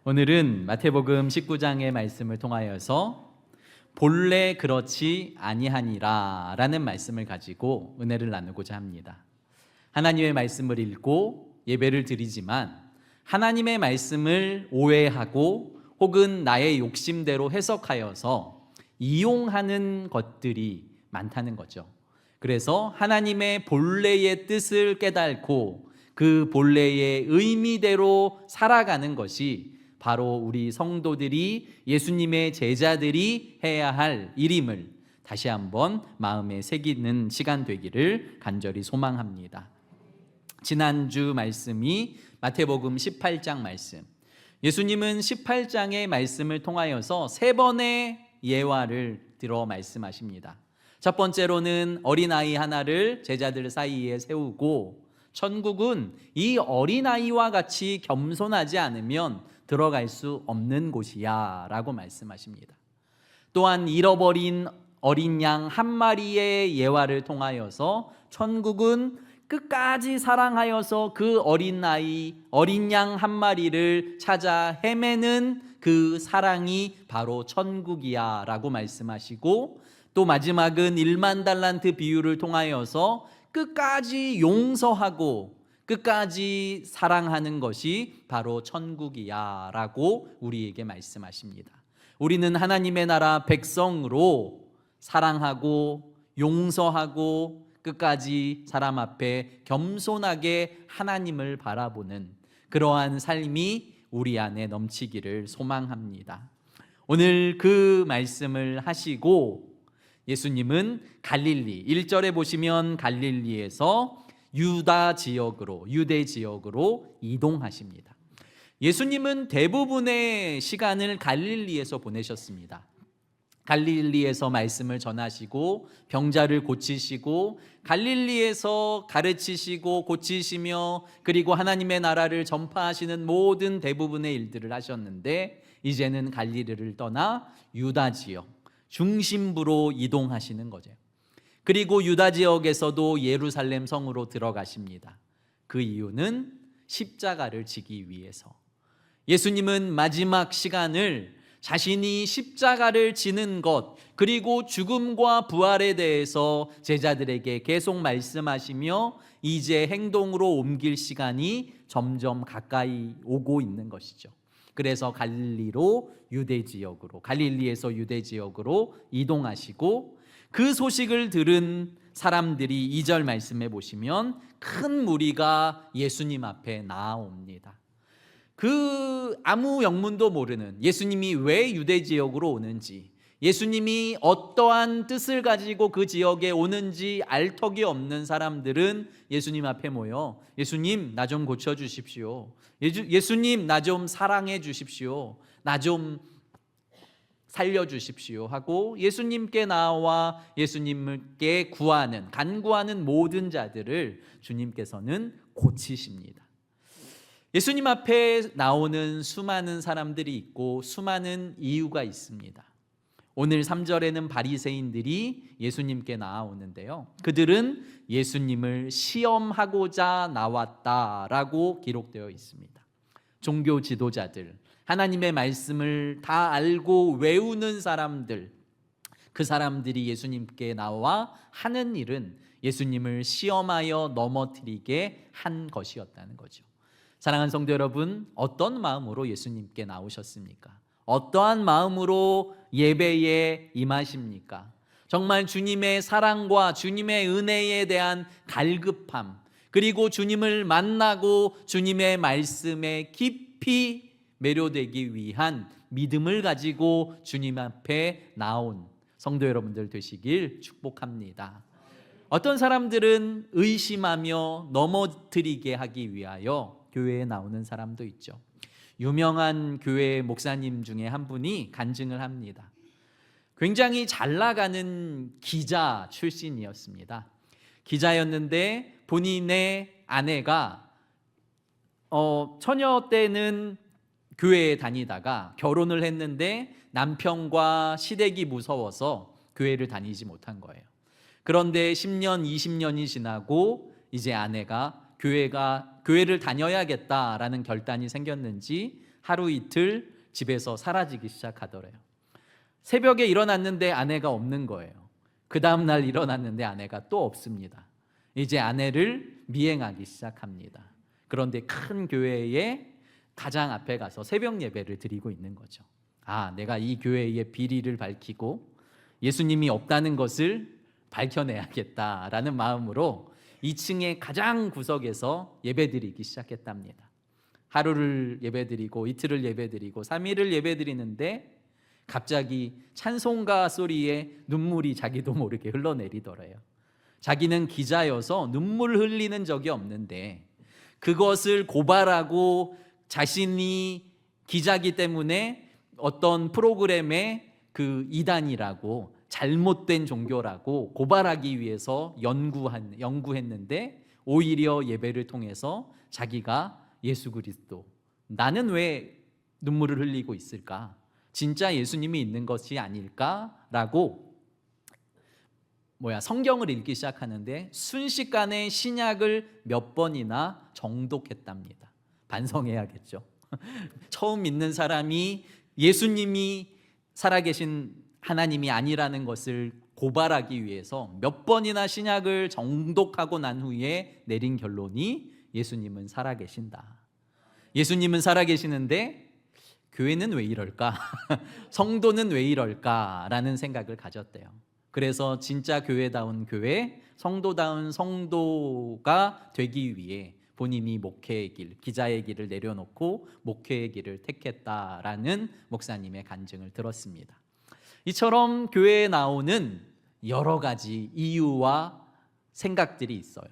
오늘은 마태복음 19장의 말씀을 통하여서 본래 그렇지 아니하니라 라는 말씀을 가지고 은혜를 나누고자 합니다. 하나님의 말씀을 읽고 예배를 드리지만 하나님의 말씀을 오해하고 혹은 나의 욕심대로 해석하여서 이용하는 것들이 많다는 거죠. 그래서 하나님의 본래의 뜻을 깨닫고 그 본래의 의미대로 살아가는 것이 바로 우리 성도들이 예수님의 제자들이 해야 할 일임을 다시 한번 마음에 새기는 시간 되기를 간절히 소망합니다. 지난주 말씀이 마태복음 18장 말씀. 예수님은 18장의 말씀을 통하여서 세 번의 예화를 들어 말씀하십니다. 첫 번째로는 어린아이 하나를 제자들 사이에 세우고 천국은 이 어린아이와 같이 겸손하지 않으면 들어갈 수 없는 곳이야 라고 말씀하십니다. 또한 잃어버린 어린 양 한 마리의 예화를 통하여서 천국은 끝까지 사랑하여서 그 어린 양 한 마리를 찾아 헤매는 그 사랑이 바로 천국이야 라고 말씀하시고, 또 마지막은 1만 달란트 비유를 통하여서 끝까지 용서하고 끝까지 사랑하는 것이 바로 천국이야 라고 우리에게 말씀하십니다. 우리는 하나님의 나라 백성으로 사랑하고 용서하고 끝까지 사람 앞에 겸손하게 하나님을 바라보는 그러한 삶이 우리 안에 넘치기를 소망합니다. 오늘 그 말씀을 하시고 예수님은 갈릴리, 1절에 보시면 갈릴리에서 유대 지역으로 이동하십니다. 예수님은 대부분의 시간을 갈릴리에서 보내셨습니다. 갈릴리에서 말씀을 전하시고 병자를 고치시고 갈릴리에서 가르치시고 고치시며 그리고 하나님의 나라를 전파하시는 모든 대부분의 일들을 하셨는데, 이제는 갈릴리를 떠나 유다 지역 중심부로 이동하시는 거죠. 그리고 유다 지역에서도 예루살렘 성으로 들어가십니다. 그 이유는 십자가를 지기 위해서. 예수님은 마지막 시간을 자신이 십자가를 지는 것 그리고 죽음과 부활에 대해서 제자들에게 계속 말씀하시며 이제 행동으로 옮길 시간이 점점 가까이 오고 있는 것이죠. 그래서 갈릴리에서 유대 지역으로 이동하시고, 그 소식을 들은 사람들이 2절 말씀에 보시면 큰 무리가 예수님 앞에 나아옵니다. 그 아무 영문도 모르는, 예수님이 왜 유대 지역으로 오는지, 예수님이 어떠한 뜻을 가지고 그 지역에 오는지 알 턱이 없는 사람들은 예수님 앞에 모여 예수님 나 좀 고쳐주십시오, 예수님 나 좀 사랑해 주십시오, 나 좀 살려주십시오 하고 예수님께 나와 예수님께 간구하는 모든 자들을 주님께서는 고치십니다. 예수님 앞에 나오는 수많은 사람들이 있고 수많은 이유가 있습니다. 오늘 3절에는 바리새인들이 예수님께 나아오는데요, 그들은 예수님을 시험하고자 나왔다라고 기록되어 있습니다. 종교 지도자들, 하나님의 말씀을 다 알고 외우는 사람들, 그 사람들이 예수님께 나와 하는 일은 예수님을 시험하여 넘어뜨리게 한 것이었다는 거죠. 사랑하는 성도 여러분, 어떤 마음으로 예수님께 나오셨습니까? 어떠한 마음으로 예배에 임하십니까? 정말 주님의 사랑과 주님의 은혜에 대한 갈급함, 그리고 주님을 만나고 주님의 말씀에 깊이 매료되기 위한 믿음을 가지고 주님 앞에 나온 성도 여러분들 되시길 축복합니다. 어떤 사람들은 의심하며 넘어뜨리게 하기 위하여 교회에 나오는 사람도 있죠. 유명한 교회 목사님 중에 한 분이 간증을 합니다. 굉장히 잘 나가는 기자 출신이었습니다. 기자였는데 본인의 아내가 처녀 때는 교회에 다니다가 결혼을 했는데 남편과 시댁이 무서워서 교회를 다니지 못한 거예요. 그런데 10년, 20년이 지나고 이제 아내가 교회를 다녀야겠다라는 결단이 생겼는지 하루 이틀 집에서 사라지기 시작하더래요. 새벽에 일어났는데 아내가 없는 거예요. 그 다음날 일어났는데 아내가 또 없습니다. 이제 아내를 미행하기 시작합니다. 그런데 큰 교회에 가장 앞에 가서 새벽 예배를 드리고 있는 거죠. 내가 이 교회의 비리를 밝히고 예수님이 없다는 것을 밝혀내야겠다라는 마음으로 2층의 가장 구석에서 예배드리기 시작했답니다. 하루를 예배드리고 이틀을 예배드리고 3일을 예배드리는데 갑자기 찬송가 소리에 눈물이 자기도 모르게 흘러내리더래요. 자기는 기자여서 눈물 흘리는 적이 없는데 그것을 고발하고 자신이 기자기 때문에 어떤 프로그램의 그 이단이라고 잘못된 종교라고 고발하기 위해서 연구했는데 오히려 예배를 통해서 자기가 예수 그리스도, 나는 왜 눈물을 흘리고 있을까? 진짜 예수님이 있는 것이 아닐까라고 성경을 읽기 시작하는데 순식간에 신약을 몇 번이나 정독했답니다. 반성해야겠죠. 처음 믿는 사람이 예수님이 살아계신 하나님이 아니라는 것을 고발하기 위해서 몇 번이나 신약을 정독하고 난 후에 내린 결론이 예수님은 살아계신다. 예수님은 살아계시는데 교회는 왜 이럴까? 성도는 왜 이럴까라는 생각을 가졌대요. 그래서 진짜 교회다운 교회, 성도다운 성도가 되기 위해 본인이 목회의 길, 기자의 길을 내려놓고 목회의 길을 택했다라는 목사님의 간증을 들었습니다. 이처럼 교회에 나오는 여러 가지 이유와 생각들이 있어요.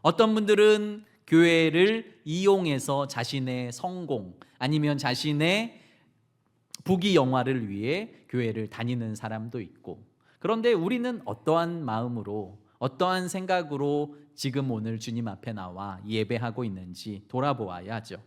어떤 분들은 교회를 이용해서 자신의 성공 아니면 자신의 부귀영화를 위해 교회를 다니는 사람도 있고, 그런데 우리는 어떠한 마음으로 어떠한 생각으로 지금 오늘 주님 앞에 나와 예배하고 있는지 돌아보아야죠.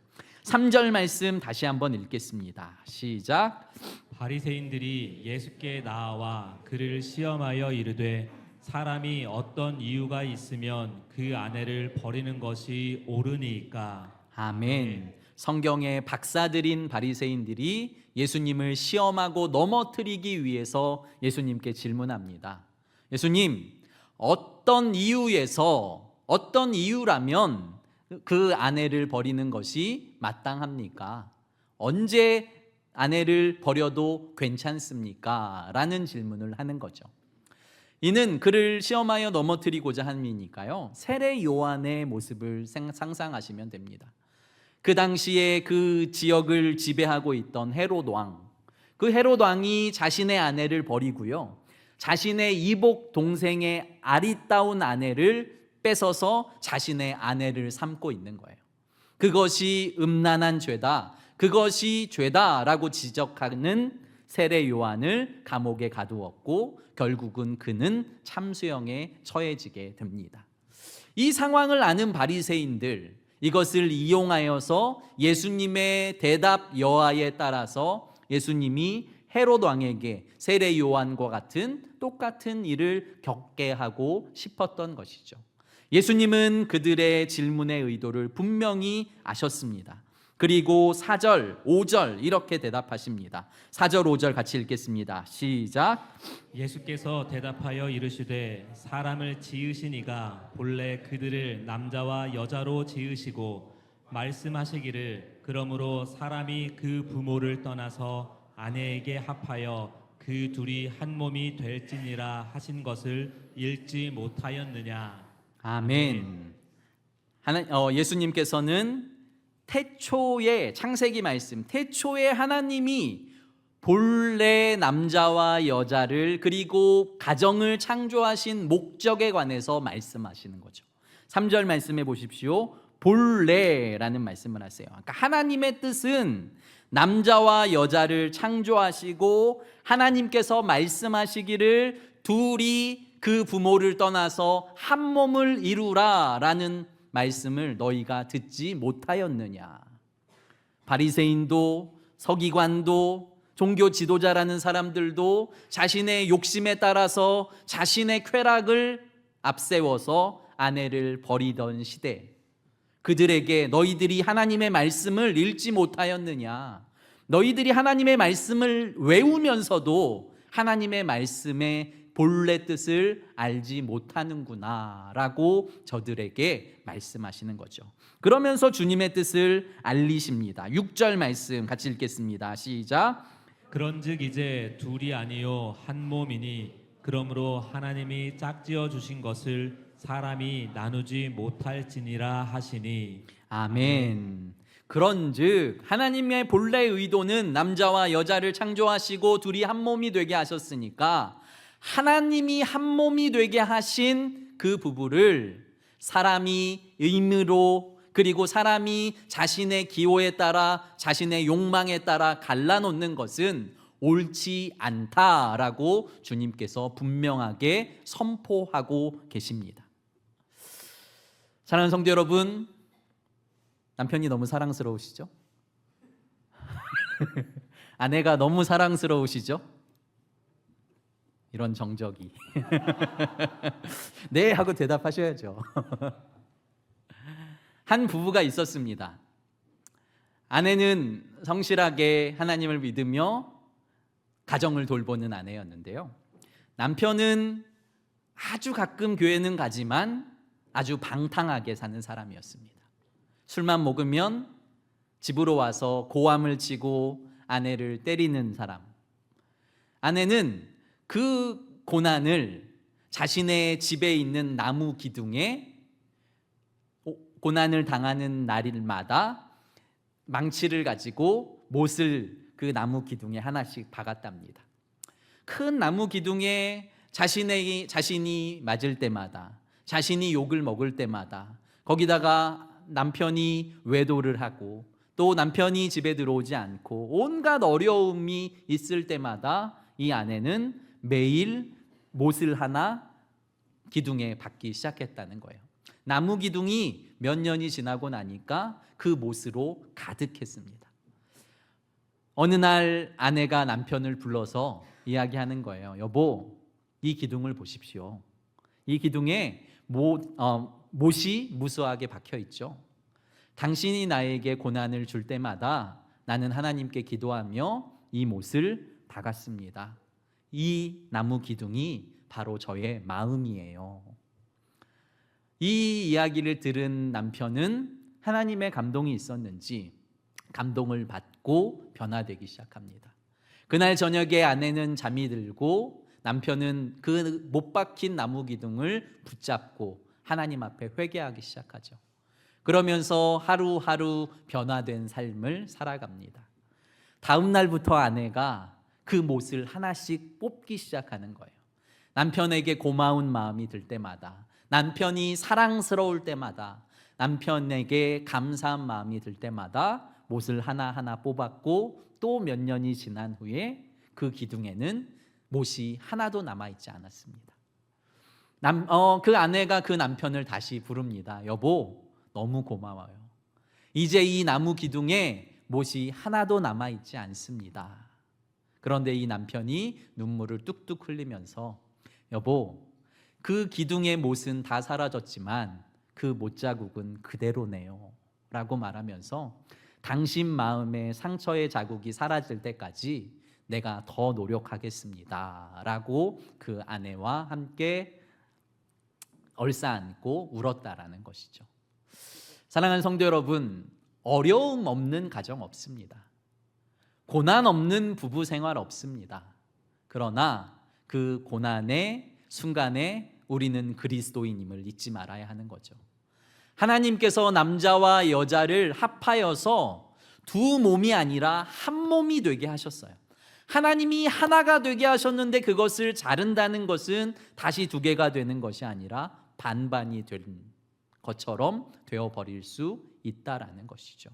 3절 말씀 다시 한번 읽겠습니다. 시작. 바리새인들이 예수께 나아와 그를 시험하여 이르되 사람이 어떤 이유가 있으면 그 아내를 버리는 것이 옳으니까. 아멘. 성경에 박사들인 바리새인들이 예수님을 시험하고 넘어뜨리기 위해서 예수님께 질문합니다. 예수님, 어떤 이유라면 그 아내를 버리는 것이 마땅합니까? 언제 아내를 버려도 괜찮습니까? 라는 질문을 하는 거죠. 이는 그를 시험하여 넘어뜨리고자 함이니까요. 세례 요한의 모습을 상상하시면 됩니다. 그 당시에 그 지역을 지배하고 있던 헤롯 왕, 그 헤롯 왕이 자신의 아내를 버리고요, 자신의 이복 동생의 아리따운 아내를 뺏어서 자신의 아내를 삼고 있는 거예요. 그것이 음란한 죄다, 그것이 죄다라고 지적하는 세례 요한을 감옥에 가두었고 결국은 그는 참수형에 처해지게 됩니다. 이 상황을 아는 바리새인들, 이것을 이용하여서 예수님의 대답 여하에 따라서 예수님이 헤롯 왕에게 세례 요한과 같은 똑같은 일을 겪게 하고 싶었던 것이죠. 예수님은 그들의 질문의 의도를 분명히 아셨습니다. 그리고 4절, 5절 이렇게 대답하십니다. 4절, 5절 같이 읽겠습니다. 시작. 예수께서 대답하여 이르시되 사람을 지으신 이가 본래 그들을 남자와 여자로 지으시고 말씀하시기를 그러므로 사람이 그 부모를 떠나서 아내에게 합하여 그 둘이 한 몸이 될지니라 하신 것을 읽지 못하였느냐. 아멘. 예수님께서는 태초의 창세기 말씀, 태초에 하나님이 본래 남자와 여자를 그리고 가정을 창조하신 목적에 관해서 말씀하시는 거죠. 3절 말씀해 보십시오. 본래라는 말씀을 하세요. 그러니까 하나님의 뜻은 남자와 여자를 창조하시고 하나님께서 말씀하시기를 둘이 그 부모를 떠나서 한 몸을 이루라라는 말씀을 너희가 듣지 못하였느냐. 바리새인도 서기관도 종교 지도자라는 사람들도 자신의 욕심에 따라서 자신의 쾌락을 앞세워서 아내를 버리던 시대, 그들에게 너희들이 하나님의 말씀을 읽지 못하였느냐, 너희들이 하나님의 말씀을 외우면서도 하나님의 말씀의 본래 뜻을 알지 못하는구나 라고 저들에게 말씀하시는 거죠. 그러면서 주님의 뜻을 알리십니다. 6절 말씀 같이 읽겠습니다. 시작. 그런즉 이제 둘이 아니요 한 몸이니 그러므로 하나님이 짝지어 주신 것을 사람이 나누지 못할지니라 하시니. 아멘. 그런즉 하나님의 본래 의도는 남자와 여자를 창조하시고 둘이 한 몸이 되게 하셨으니까 하나님이 한 몸이 되게 하신 그 부부를 사람이 의무로, 그리고 사람이 자신의 기호에 따라 자신의 욕망에 따라 갈라놓는 것은 옳지 않다라고 주님께서 분명하게 선포하고 계십니다. 사랑하는 성도 여러분, 남편이 너무 사랑스러우시죠? 아내가 너무 사랑스러우시죠? 이런 정적이 네 하고 대답하셔야죠. 한 부부가 있었습니다. 아내는 성실하게 하나님을 믿으며 가정을 돌보는 아내였는데요, 남편은 아주 가끔 교회는 가지만 아주 방탕하게 사는 사람이었습니다. 술만 먹으면 집으로 와서 고함을 치고 아내를 때리는 사람. 아내는 그 고난을 자신의 집에 있는 나무 기둥에 고난을 당하는 날마다 망치를 가지고 못을 그 나무 기둥에 하나씩 박았답니다. 큰 나무 기둥에 자신이 맞을 때마다, 자신이 욕을 먹을 때마다, 거기다가 남편이 외도를 하고 또 남편이 집에 들어오지 않고 온갖 어려움이 있을 때마다 이 아내는 매일 못을 하나 기둥에 박기 시작했다는 거예요. 나무 기둥이 몇 년이 지나고 나니까 그 못으로 가득했습니다. 어느 날 아내가 남편을 불러서 이야기하는 거예요. 여보, 이 기둥을 보십시오. 이 기둥에 못이 무수하게 박혀 있죠. 당신이 나에게 고난을 줄 때마다 나는 하나님께 기도하며 이 못을 박았습니다. 이 나무 기둥이 바로 저의 마음이에요. 이 이야기를 들은 남편은 하나님의 감동이 있었는지 감동을 받고 변화되기 시작합니다. 그날 저녁에 아내는 잠이 들고 남편은 그 못 박힌 나무 기둥을 붙잡고 하나님 앞에 회개하기 시작하죠. 그러면서 하루하루 변화된 삶을 살아갑니다. 다음 날부터 아내가 그 못을 하나씩 뽑기 시작하는 거예요. 남편에게 고마운 마음이 들 때마다, 남편이 사랑스러울 때마다, 남편에게 감사한 마음이 들 때마다 못을 하나하나 뽑았고, 또 몇 년이 지난 후에 그 기둥에는 못이 하나도 남아있지 않았습니다. 그 아내가 그 남편을 다시 부릅니다. 여보, 너무 고마워요. 이제 이 나무 기둥에 못이 하나도 남아있지 않습니다. 그런데 이 남편이 눈물을 뚝뚝 흘리면서 여보, 그 기둥의 못은 다 사라졌지만 그 못자국은 그대로네요 라고 말하면서 당신 마음의 상처의 자국이 사라질 때까지 내가 더 노력하겠습니다 라고 그 아내와 함께 얼싸안고 울었다라는 것이죠. 사랑하는 성도 여러분, 어려움 없는 가정 없습니다. 고난 없는 부부 생활 없습니다. 그러나 그 고난의 순간에 우리는 그리스도인임을 잊지 말아야 하는 거죠. 하나님께서 남자와 여자를 합하여서 두 몸이 아니라 한 몸이 되게 하셨어요. 하나님이 하나가 되게 하셨는데 그것을 자른다는 것은 다시 두 개가 되는 것이 아니라 반반이 된 것처럼 되어버릴 수 있다라는 것이죠.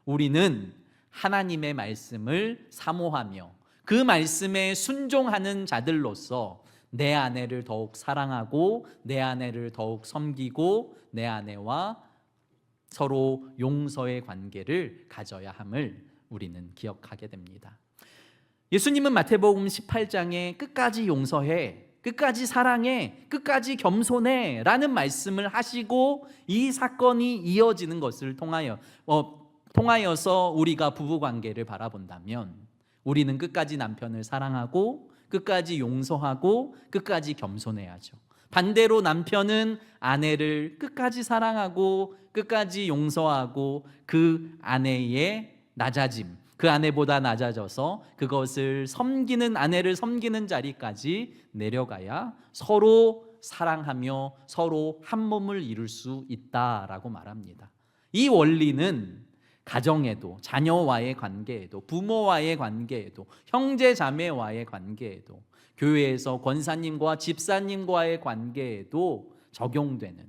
우리는 하나님의 말씀을 사모하며 그 말씀에 순종하는 자들로서 내 아내를 더욱 사랑하고 내 아내를 더욱 섬기고 내 아내와 서로 용서의 관계를 가져야 함을 우리는 기억하게 됩니다. 예수님은 마태복음 18장에 끝까지 용서해, 끝까지 사랑해, 끝까지 겸손해 라는 말씀을 하시고 이 사건이 이어지는 것을 통하여 통하여서 우리가 부부 관계를 바라본다면 우리는 끝까지 남편을 사랑하고 끝까지 용서하고 끝까지 겸손해야죠. 반대로 남편은 아내를 끝까지 사랑하고 끝까지 용서하고 그 아내의 낮아짐, 그 아내보다 낮아져서 그것을 섬기는, 아내를 섬기는 자리까지 내려가야 서로 사랑하며 서로 한 몸을 이룰 수 있다라고 말합니다. 이 원리는 가정에도, 자녀와의 관계에도, 부모와의 관계에도, 형제 자매와의 관계에도, 교회에서 권사님과 집사님과의 관계에도 적용되는,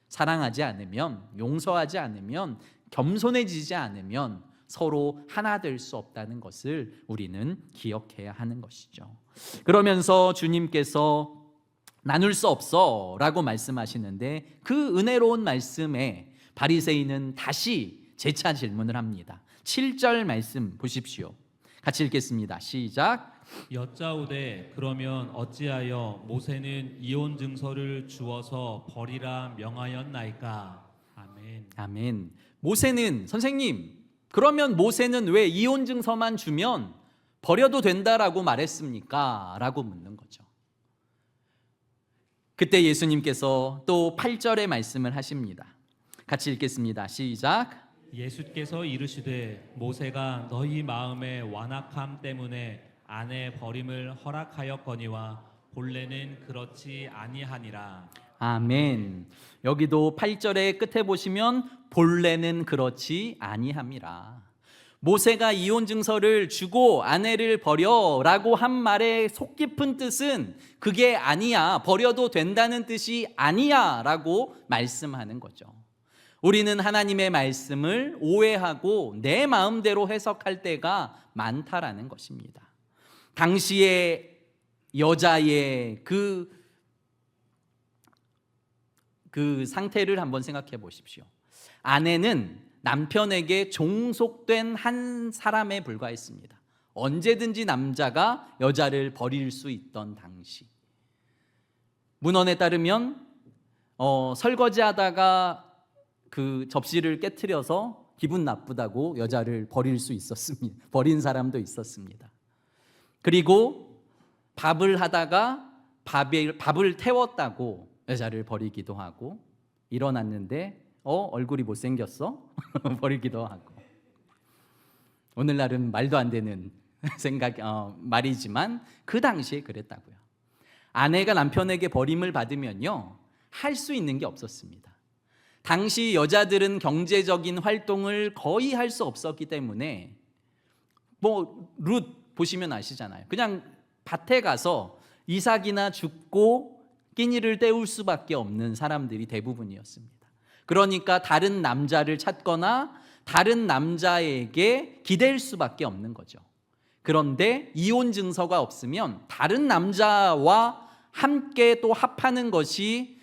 사랑하지 않으면, 용서하지 않으면, 겸손해지지 않으면 서로 하나 될 수 없다는 것을 우리는 기억해야 하는 것이죠. 그러면서 주님께서 나눌 수 없어 라고 말씀하시는데, 그 은혜로운 말씀에 바리새인은 다시 재차 질문을 합니다. 7절 말씀 보십시오. 같이 읽겠습니다. 시작. 여짜오되 그러면 어찌하여 모세는 이혼 증서를 주어서 버리라 명하였나이까. 아멘. 아멘. 모세는, 선생님, 그러면 모세는 왜 이혼 증서만 주면 버려도 된다라고 말했습니까? 라고 묻는 거죠. 그때 예수님께서 또 8절의 말씀을 하십니다. 같이 읽겠습니다. 시작. 예수께서 이르시되 모세가 너희 마음의 완악함 때문에 아내 버림을 허락하였거니와 본래는 그렇지 아니하니라. 아멘. 여기도 8절의 끝에 보시면 본래는 그렇지 아니함이라. 모세가 이혼 증서를 주고 아내를 버려라고 한 말의 속 깊은 뜻은 그게 아니야, 버려도 된다는 뜻이 아니야 라고 말씀하는 거죠. 우리는 하나님의 말씀을 오해하고 내 마음대로 해석할 때가 많다라는 것입니다. 당시의 여자의 그 상태를 한번 생각해 보십시오. 아내는 남편에게 종속된 한 사람에 불과했습니다. 언제든지 남자가 여자를 버릴 수 있던 당시. 문헌에 따르면 설거지하다가 그 접시를 깨트려서 기분 나쁘다고 여자를 버릴 수 있었습니다. 버린 사람도 있었습니다. 그리고 밥을 하다가 밥을 태웠다고 여자를 버리기도 하고, 일어났는데 얼굴이 못생겼어? 버리기도 하고. 오늘날은 말도 안 되는 말이지만 그 당시에 그랬다고요. 아내가 남편에게 버림을 받으면요, 할 수 있는 게 없었습니다. 당시 여자들은 경제적인 활동을 거의 할 수 없었기 때문에, 룻 보시면 아시잖아요. 그냥 밭에 가서 이삭이나 줍고 끼니를 때울 수밖에 없는 사람들이 대부분이었습니다. 그러니까 다른 남자를 찾거나 다른 남자에게 기댈 수밖에 없는 거죠. 그런데 이혼 증서가 없으면 다른 남자와 함께 또 합하는 그것이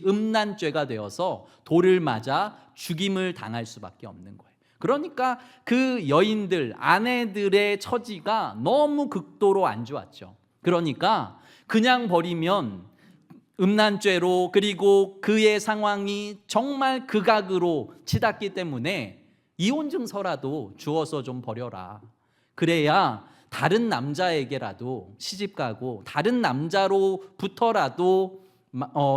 음란죄가 되어서 돌을 맞아 죽임을 당할 수밖에 없는 거예요. 그러니까 그 여인들, 아내들의 처지가 너무 극도로 안 좋았죠. 그러니까 그냥 버리면 음란죄로, 그리고 그의 상황이 정말 극악으로 치닫기 때문에 이혼 증서라도 주어서 좀 버려라. 그래야 다른 남자에게라도 시집가고 다른 남자로부터라도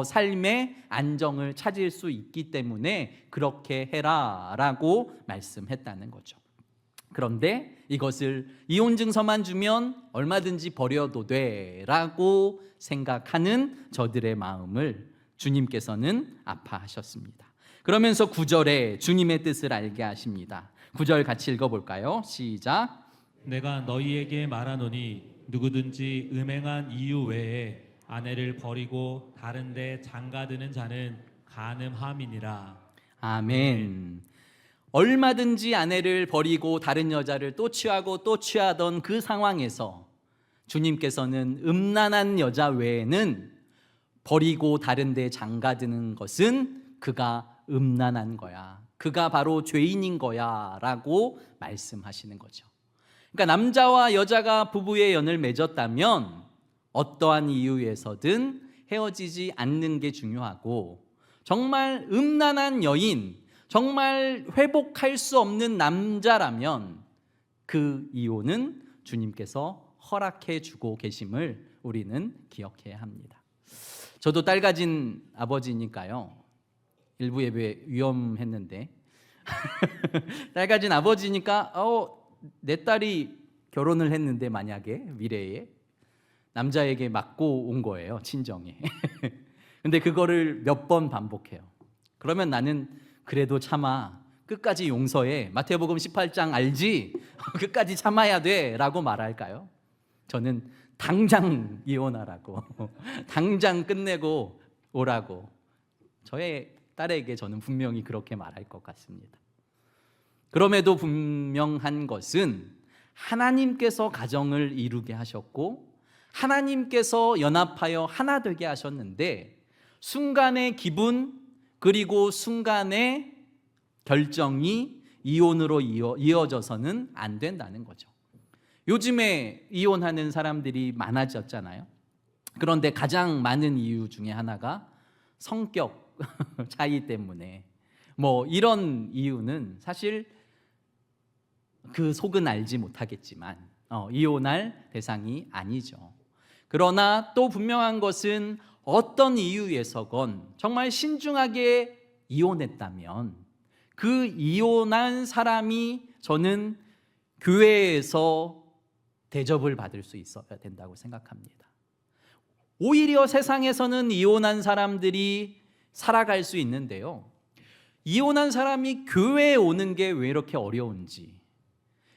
삶의 안정을 찾을 수 있기 때문에 그렇게 해라 라고 말씀했다는 거죠. 그런데 이것을 이혼 증서만 주면 얼마든지 버려도 돼 라고 생각하는 저들의 마음을 주님께서는 아파하셨습니다. 그러면서 9절에 주님의 뜻을 알게 하십니다. 9절 같이 읽어볼까요? 시작. 내가 너희에게 말하노니 누구든지 음행한 이유 외에 아내를 버리고 다른 데 장가드는 자는 간음함이니라. 아멘. 얼마든지 아내를 버리고 다른 여자를 또 취하고 또 취하던 그 상황에서 주님께서는 음란한 여자 외에는 버리고 다른 데 장가드는 것은 그가 음란한 거야, 그가 바로 죄인인 거야 라고 말씀하시는 거죠. 그러니까 남자와 여자가 부부의 연을 맺었다면 어떠한 이유에서든 헤어지지 않는 게 중요하고, 정말 음란한 여인, 정말 회복할 수 없는 남자라면 그 이혼은 주님께서 허락해 주고 계심을 우리는 기억해야 합니다. 저도 딸 가진 아버지니까요. 일부 예배 위험했는데 딸 가진 아버지니까 내 딸이 결혼을 했는데 만약에 미래에 남자에게 맞고 온 거예요, 친정에. 근데 그거를 몇 번 반복해요. 그러면 나는 그래도 참아, 끝까지 용서해, 마태복음 18장 알지? 끝까지 참아야 돼 라고 말할까요? 저는 당장 이혼하라고 당장 끝내고 오라고 저의 딸에게 저는 분명히 그렇게 말할 것 같습니다. 그럼에도 분명한 것은 하나님께서 가정을 이루게 하셨고 하나님께서 연합하여 하나 되게 하셨는데 순간의 기분 그리고 순간의 결정이 이혼으로 이어져서는 안 된다는 거죠. 요즘에 이혼하는 사람들이 많아졌잖아요. 그런데 가장 많은 이유 중에 하나가 성격 차이 때문에 이런 이유는 사실 그 속은 알지 못하겠지만 이혼할 대상이 아니죠. 그러나 또 분명한 것은 어떤 이유에서건 정말 신중하게 이혼했다면 그 이혼한 사람이 저는 교회에서 대접을 받을 수 있어야 된다고 생각합니다. 오히려 세상에서는 이혼한 사람들이 살아갈 수 있는데요. 이혼한 사람이 교회에 오는 게 왜 이렇게 어려운지,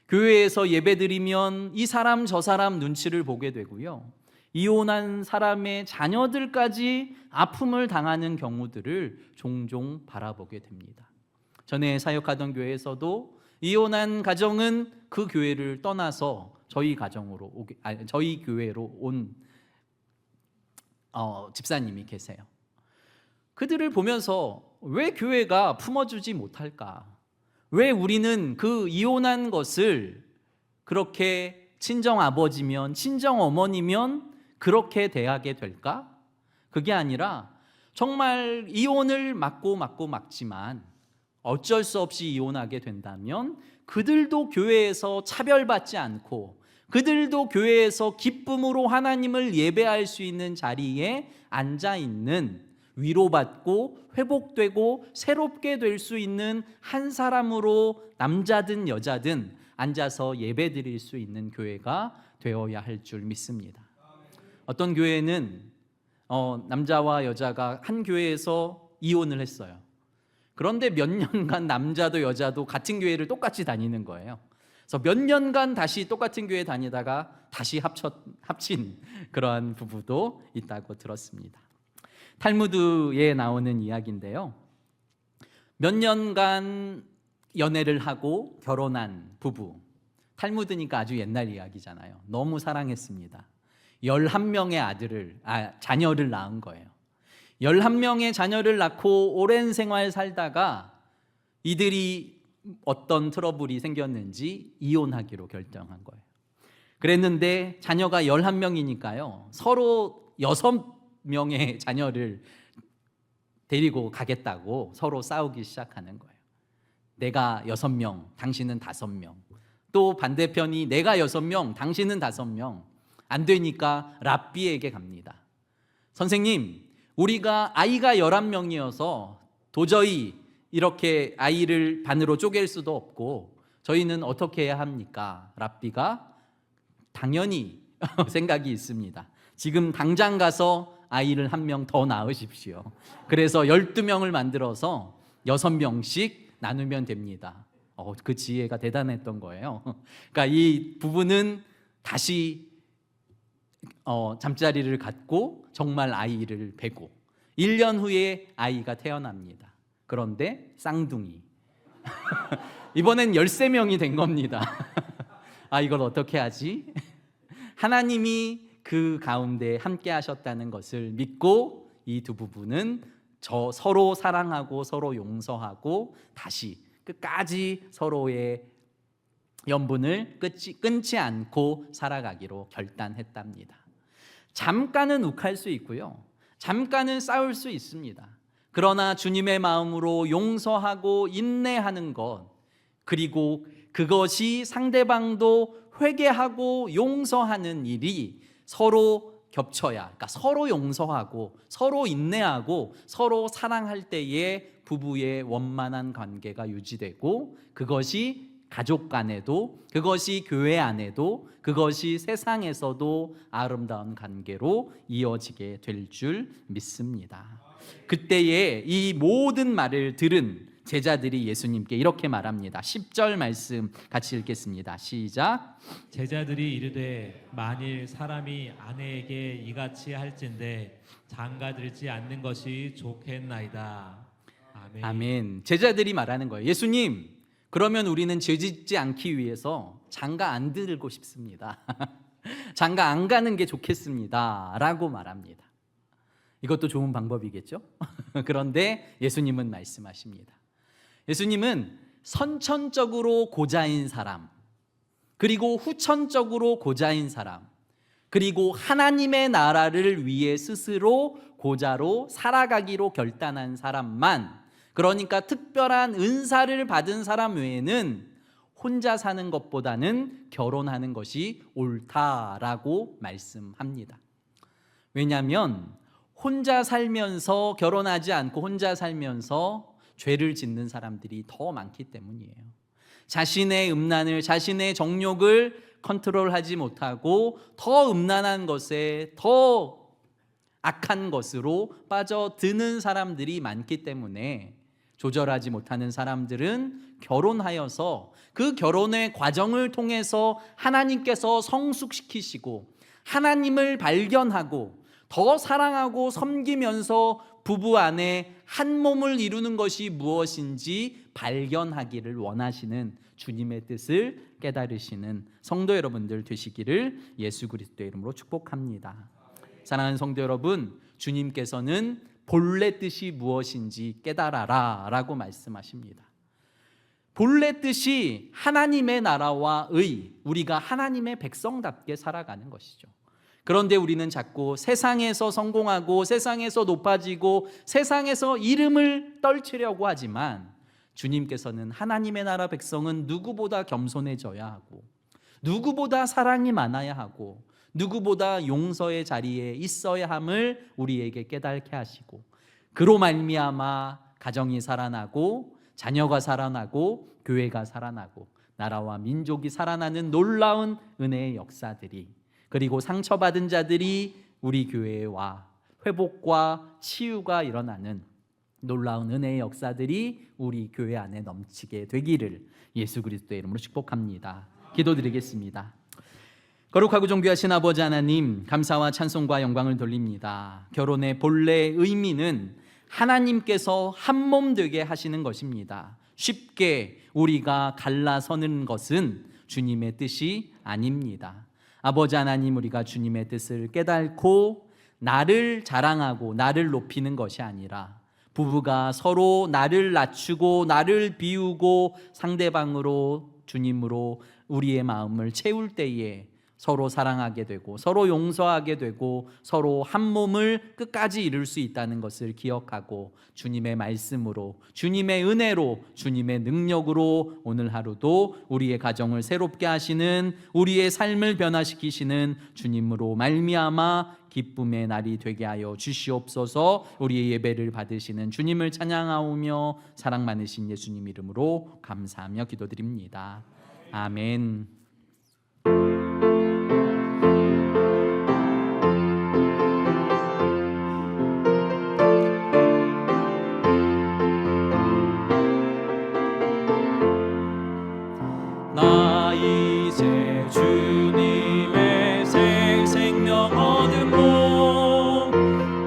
교회에서 예배드리면 이 사람 저 사람 눈치를 보게 되고요. 이혼한 사람의 자녀들까지 아픔을 당하는 경우들을 종종 바라보게 됩니다. 전에 사역하던 교회에서도 이혼한 가정은 그 교회를 떠나서 저희 교회로 온 집사님이 계세요. 그들을 보면서 왜 교회가 품어주지 못할까? 왜 우리는 그 이혼한 것을 그렇게 친정 아버지면 친정 어머니면 그렇게 대하게 될까? 그게 아니라 정말 이혼을 막지만 어쩔 수 없이 이혼하게 된다면 그들도 교회에서 차별받지 않고 그들도 교회에서 기쁨으로 하나님을 예배할 수 있는 자리에 앉아있는, 위로받고 회복되고 새롭게 될 수 있는 한 사람으로 남자든 여자든 앉아서 예배드릴 수 있는 교회가 되어야 할 줄 믿습니다. 어떤 교회는 남자와 여자가 한 교회에서 이혼을 했어요. 그런데 몇 년간 남자도 여자도 같은 교회를 똑같이 다니는 거예요. 그래서 몇 년간 다시 똑같은 교회 다니다가 다시 합친 그러한 부부도 있다고 들었습니다. 탈무드에 나오는 이야기인데요. 몇 년간 연애를 하고 결혼한 부부. 탈무드니까 아주 옛날 이야기잖아요. 너무 사랑했습니다. 11명의 자녀를 낳은 거예요. 11명의 자녀를 낳고 오랜 생활 살다가 이들이 어떤 트러블이 생겼는지 이혼하기로 결정한 거예요. 그랬는데 자녀가 11명이니까요. 서로 6명의 자녀를 데리고 가겠다고 서로 싸우기 시작하는 거예요. 내가 6명, 당신은 5명. 또 반대편이 내가 6명, 당신은 5명. 안 되니까 랍비에게 갑니다. 선생님, 우리가 아이가 11명이어서 도저히 이렇게 아이를 반으로 쪼갤 수도 없고 저희는 어떻게 해야 합니까? 랍비가 당연히 생각이 있습니다. 지금 당장 가서 아이를 1명 더 낳으십시오. 그래서 12명을 만들어서 6명씩 나누면 됩니다. 그 지혜가 대단했던 거예요. 그러니까 이 부부는 다시 잠자리를 갖고 정말 아이를 베고 1년 후에 아이가 태어납니다. 그런데 쌍둥이. 이번엔 13명이 된 겁니다. 이걸 어떻게 하지? 하나님이 그 가운데 함께 하셨다는 것을 믿고 이 두 부부는 서로 사랑하고 서로 용서하고 다시 끝까지 서로의 연분을 끊지 않고 살아가기로 결단했답니다. 잠깐은 욱할 수 있고요. 잠깐은 싸울 수 있습니다. 그러나 주님의 마음으로 용서하고 인내하는 것, 그리고 그것이 상대방도 회개하고 용서하는 일이 서로 겹쳐야, 그러니까 서로 용서하고 서로 인내하고 서로 사랑할 때에 부부의 원만한 관계가 유지되고, 그것이 가족 간에도, 그것이 교회 안에도, 그것이 세상에서도 아름다운 관계로 이어지게 될 줄 믿습니다. 그때에 이 모든 말을 들은 제자들이 예수님께 이렇게 말합니다. 10절 말씀 같이 읽겠습니다. 시작. 제자들이 이르되 만일 사람이 아내에게 이같이 할진대 장가들지 않는 것이 좋겠나이다. 아멘. 아멘. 제자들이 말하는 거예요. 예수님, 그러면 우리는 죄짓지 않기 위해서 장가 안 들고 싶습니다. 장가 안 가는 게 좋겠습니다. 라고 말합니다. 이것도 좋은 방법이겠죠? 그런데 예수님은 말씀하십니다. 예수님은 선천적으로 고자인 사람, 그리고 후천적으로 고자인 사람, 그리고 하나님의 나라를 위해 스스로 고자로 살아가기로 결단한 사람만, 그러니까 특별한 은사를 받은 사람 외에는 혼자 사는 것보다는 결혼하는 것이 옳다라고 말씀합니다. 왜냐하면 혼자 살면서, 결혼하지 않고 혼자 살면서 죄를 짓는 사람들이 더 많기 때문이에요. 자신의 음란을, 자신의 정욕을 컨트롤하지 못하고 더 음란한 것에, 더 악한 것으로 빠져드는 사람들이 많기 때문에, 조절하지 못하는 사람들은 결혼하여서 그 결혼의 과정을 통해서 하나님께서 성숙시키시고 하나님을 발견하고 더 사랑하고 섬기면서 부부 안에 한 몸을 이루는 것이 무엇인지 발견하기를 원하시는 주님의 뜻을 깨달으시는 성도 여러분들 되시기를 예수 그리스도의 이름으로 축복합니다. 사랑하는 성도 여러분, 주님께서는 본래 뜻이 무엇인지 깨달아라 라고 말씀하십니다. 본래 뜻이 하나님의 나라와 우리가 하나님의 백성답게 살아가는 것이죠. 그런데 우리는 자꾸 세상에서 성공하고 세상에서 높아지고 세상에서 이름을 떨치려고 하지만, 주님께서는 하나님의 나라 백성은 누구보다 겸손해져야 하고, 누구보다 사랑이 많아야 하고, 누구보다 용서의 자리에 있어야 함을 우리에게 깨닫게 하시고, 그로 말미암아 가정이 살아나고 자녀가 살아나고 교회가 살아나고 나라와 민족이 살아나는 놀라운 은혜의 역사들이, 그리고 상처받은 자들이 우리 교회에 와 회복과 치유가 일어나는 놀라운 은혜의 역사들이 우리 교회 안에 넘치게 되기를 예수 그리스도의 이름으로 축복합니다. 기도드리겠습니다. 거룩하고 존귀하신 아버지 하나님, 감사와 찬송과 영광을 돌립니다. 결혼의 본래 의미는 하나님께서 한 몸 되게 하시는 것입니다. 쉽게 우리가 갈라서는 것은 주님의 뜻이 아닙니다. 아버지 하나님, 우리가 주님의 뜻을 깨닫고 나를 자랑하고 나를 높이는 것이 아니라, 부부가 서로 나를 낮추고 나를 비우고 상대방으로, 주님으로 우리의 마음을 채울 때에 서로 사랑하게 되고 서로 용서하게 되고 서로 한 몸을 끝까지 이룰 수 있다는 것을 기억하고, 주님의 말씀으로, 주님의 은혜로, 주님의 능력으로 오늘 하루도 우리의 가정을 새롭게 하시는, 우리의 삶을 변화시키시는 주님으로 말미암아 기쁨의 날이 되게 하여 주시옵소서. 우리의 예배를 받으시는 주님을 찬양하오며 사랑 많으신 예수님 이름으로 감사하며 기도드립니다. 아멘. 나 이제 주님의 새 생명 얻은 몸,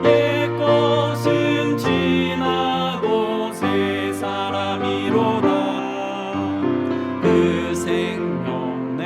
옛 것은 지나고 새 사람이로다. 그 생명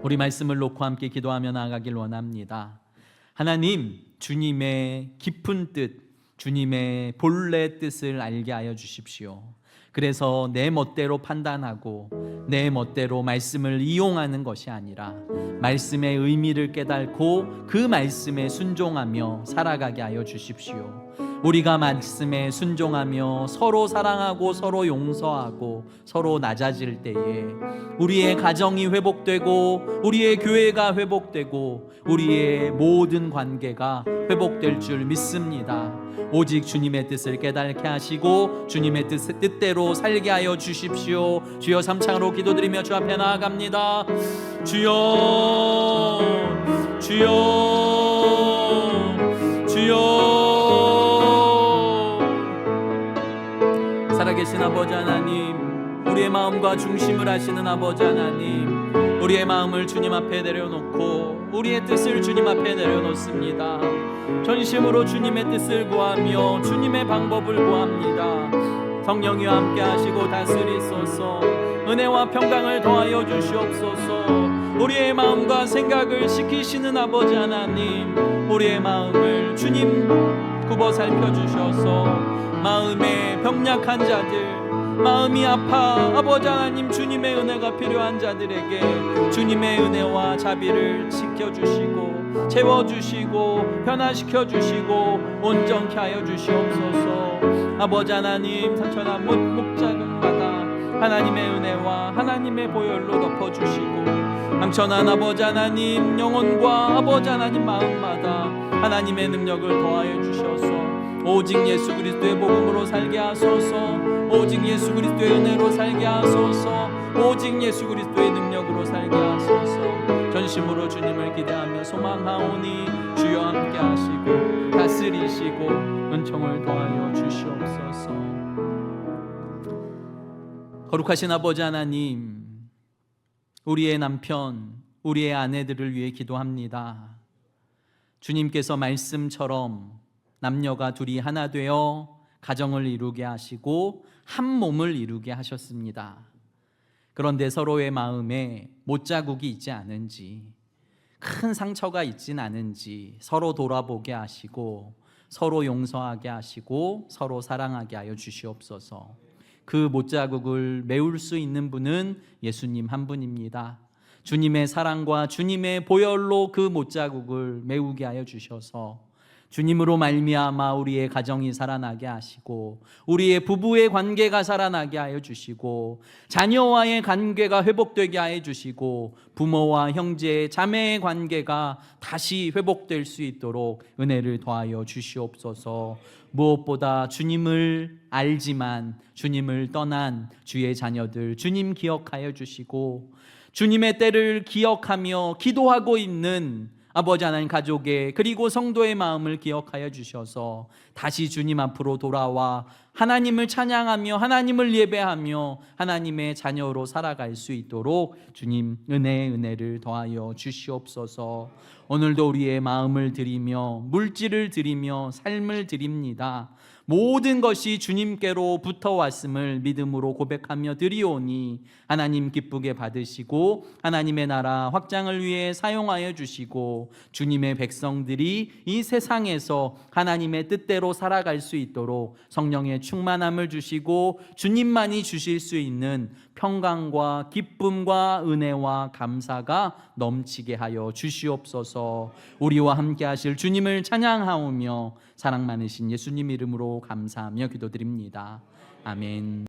우리 말씀을 놓고 함께 기도하며 나아가길 원합니다. 하나님, 주님의 깊은 뜻, 주님의 본래 뜻을 알게 하여 주십시오. 그래서 내 멋대로 판단하고 내 멋대로 말씀을 이용하는 것이 아니라 말씀의 의미를 깨닫고 그 말씀에 순종하며 살아가게 하여 주십시오. 우리가 말씀에 순종하며 서로 사랑하고 서로 용서하고 서로 낮아질 때에 우리의 가정이 회복되고 우리의 교회가 회복되고 우리의 모든 관계가 회복될 줄 믿습니다. 오직 주님의 뜻을 깨닫게 하시고 주님의 뜻대로 살게 하여 주십시오. 주여, 삼창으로 기도드리며 주 앞에 나아갑니다. 주여, 주여, 주여. 살아계신 아버지 하나님, 우리의 마음과 중심을 아시는 아버지 하나님, 우리의 마음을 주님 앞에 내려놓고 우리의 뜻을 주님 앞에 내려놓습니다. 전심으로 주님의 뜻을 구하며 주님의 방법을 구합니다. 성령이와 함께 하시고 다스리소서. 은혜와 평강을 더하여 주시옵소서. 우리의 마음과 생각을 지키시는 아버지 하나님, 우리의 마음을 주님 굽어 살펴주셔서 마음에 병약한 자들, 마음이 아파 아버지 하나님 주님의 은혜가 필요한 자들에게 주님의 은혜와 자비를 지켜주시고 채워주시고 변화시켜주시고 온전케 하여 주시옵소서. 아버지 하나님, 상처난 목자금마다 하나님의 은혜와 하나님의 보혈로 덮어주시고 상처난 아버지 하나님 영혼과 아버지 하나님 마음마다 하나님의 능력을 더하여 주셔서 오직 예수 그리스도의 복음으로 살게 하소서. 오직 예수 그리스도의 은혜로 살게 하소서. 오직 예수 그리스도의 능력으로 살게 하소서. 전심으로 주님을 기대하며 소망하오니 주여 함께 하시고 다스리시고 은총을 더하여 주시옵소서. 거룩하신 아버지 하나님, 우리의 남편, 우리의 아내들을 위해 기도합니다. 주님께서 말씀처럼 남녀가 둘이 하나 되어 가정을 이루게 하시고 한 몸을 이루게 하셨습니다. 그런데 서로의 마음에 못자국이 있지 않은지, 큰 상처가 있진 않은지 서로 돌아보게 하시고 서로 용서하게 하시고 서로 사랑하게 하여 주시옵소서. 그 못자국을 메울 수 있는 분은 예수님 한 분입니다. 주님의 사랑과 주님의 보혈로 그 못자국을 메우게 하여 주셔서 주님으로 말미암아 우리의 가정이 살아나게 하시고 우리의 부부의 관계가 살아나게 하여 주시고 자녀와의 관계가 회복되게 하여 주시고 부모와 형제, 자매의 관계가 다시 회복될 수 있도록 은혜를 더하여 주시옵소서. 무엇보다 주님을 알지만 주님을 떠난 주의 자녀들 주님 기억하여 주시고 주님의 때를 기억하며 기도하고 있는 아버지 하나님 가족의 그리고 성도의 마음을 기억하여 주셔서 다시 주님 앞으로 돌아와 하나님을 찬양하며 하나님을 예배하며 하나님의 자녀로 살아갈 수 있도록 주님 은혜를 더하여 주시옵소서. 오늘도 우리의 마음을 드리며 물질을 드리며 삶을 드립니다. 모든 것이 주님께로 붙어왔음을 믿음으로 고백하며 드리오니 하나님 기쁘게 받으시고 하나님의 나라 확장을 위해 사용하여 주시고 주님의 백성들이 이 세상에서 하나님의 뜻대로 살아갈 수 있도록 성령의 충만함을 주시고 주님만이 주실 수 있는 평강과 기쁨과 은혜와 감사가 넘치게 하여 주시옵소서. 우리와 함께 하실 주님을 찬양하오며 사랑 많으신 예수님 이름으로 감사하며 기도드립니다. 아멘.